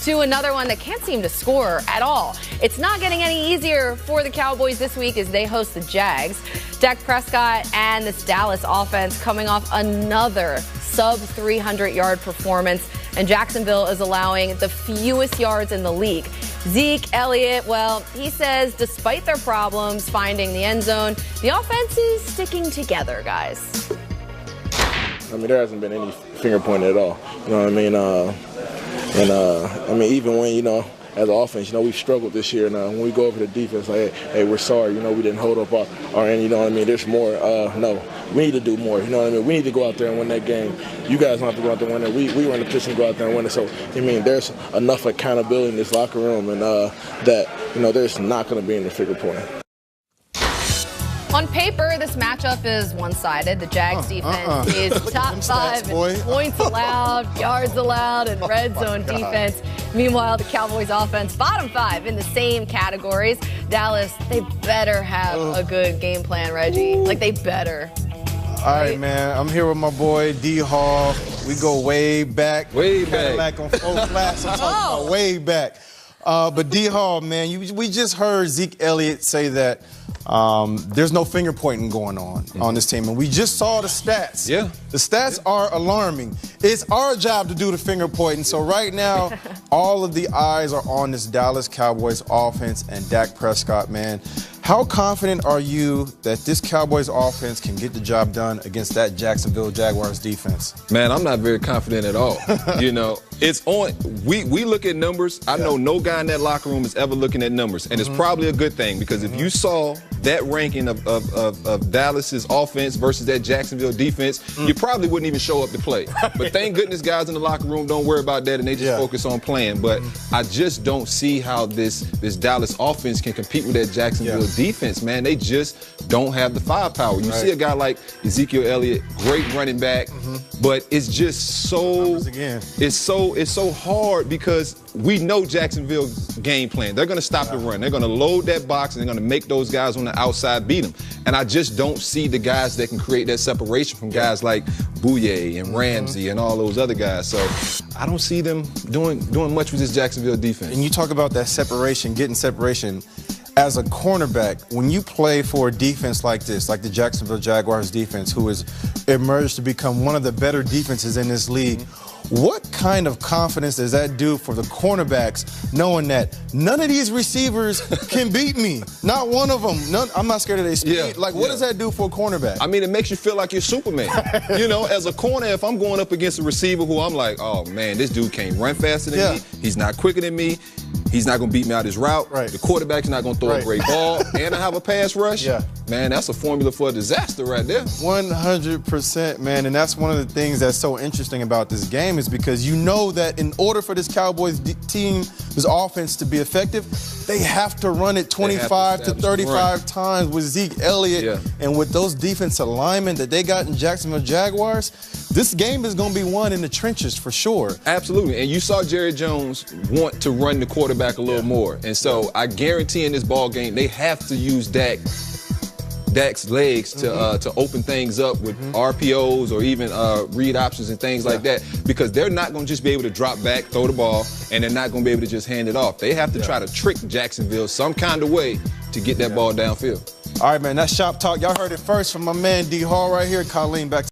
to another one that can't seem to score at all. It's not getting any easier for the Cowboys this week as they host the Jags. Dak Prescott and this Dallas offense coming off another sub-300-yard performance, and Jacksonville is allowing the fewest yards in the league. Zeke Elliott, well, he says despite their problems finding the end zone, the offense is sticking together, guys. I mean, there hasn't been any finger pointing at all. You know what I mean? I mean, even when, you know, as an offense, you know, we've struggled this year. And when we go over to defense, like, hey, we're sorry. You know, we didn't hold up our end. You know what I mean? There's more. No, we need to do more. You know what I mean? We need to go out there and win that game. You guys don't have to go out there and win it. We were in the position to go out there and win it. So, I mean, there's enough accountability in this locker room, and that, you know, there's not going to be any finger pointing. On paper, this matchup is one-sided. The Jags defense is top 5 in points allowed, yards allowed, and red zone defense. Meanwhile, the Cowboys offense, bottom 5 in the same categories. Dallas, they better have a good game plan, Reggie. Like, they better. All right, man. I'm here with my boy, D. Hall. We go way back. Way back. Cadillac on 4 flats. I'm talking about way back. But D. Hall, man, we just heard Zeke Elliott say that there's no finger pointing going on this team. And we just saw the stats. Yeah. The stats are alarming. It's our job to do the finger pointing. So right now, all of the eyes are on this Dallas Cowboys offense and Dak Prescott, man. How confident are you that this Cowboys offense can get the job done against that Jacksonville Jaguars defense? Man, I'm not very confident at all. You know, it's on. We look at numbers. I know no guy in that locker room is ever looking at numbers, and it's probably a good thing because if you saw that ranking of Dallas's offense versus that Jacksonville defense, you probably wouldn't even show up to play. But thank goodness guys in the locker room don't worry about that and they just focus on playing. But I just don't see how this Dallas offense can compete with that Jacksonville defense, man. They just don't have the firepower. You see a guy like Ezekiel Elliott, great running back, but it's just so it's so hard because we know Jacksonville's game plan. They're going to stop the run. They're going to load that box and they're going to make those guys on the outside beat them. And I just don't see the guys that can create that separation from guys like Bouye and Ramsey and all those other guys. So I don't see them doing much with this Jacksonville defense. And you talk about that separation, getting separation. As a cornerback, when you play for a defense like this, like the Jacksonville Jaguars defense, who has emerged to become one of the better defenses in this league, what kind of confidence does that do for the cornerbacks, knowing that none of these receivers can beat me? Not one of them. I'm not scared of their speed. What does that do for a cornerback? I mean, it makes you feel like you're Superman. You know, as a corner, if I'm going up against a receiver who I'm like, oh, man, this dude can't run faster than me. He's not quicker than me. He's not going to beat me out his route. The quarterback's not going to throw a great ball. And I have a pass rush. Man, that's a formula for a disaster right there. 100%, man. And that's one of the things that's so interesting about this game is because you know that in order for this Cowboys team, this offense to be effective, they have to run it 25 to 35 times with Zeke Elliott. And with those defensive linemen that they got in Jacksonville Jaguars, this game is going to be won in the trenches for sure. Absolutely. And you saw Jerry Jones want to run the quarterback a little more. And so I guarantee in this ball game, they have to use Dak's legs to open things up with RPOs or even read options and things like that, because they're not going to just be able to drop back, throw the ball, and they're not going to be able to just hand it off. They have to try to trick Jacksonville some kind of way to get that ball downfield. All right, man, that's Shop Talk. Y'all heard it first from my man D. Hall right here. Colleen, back to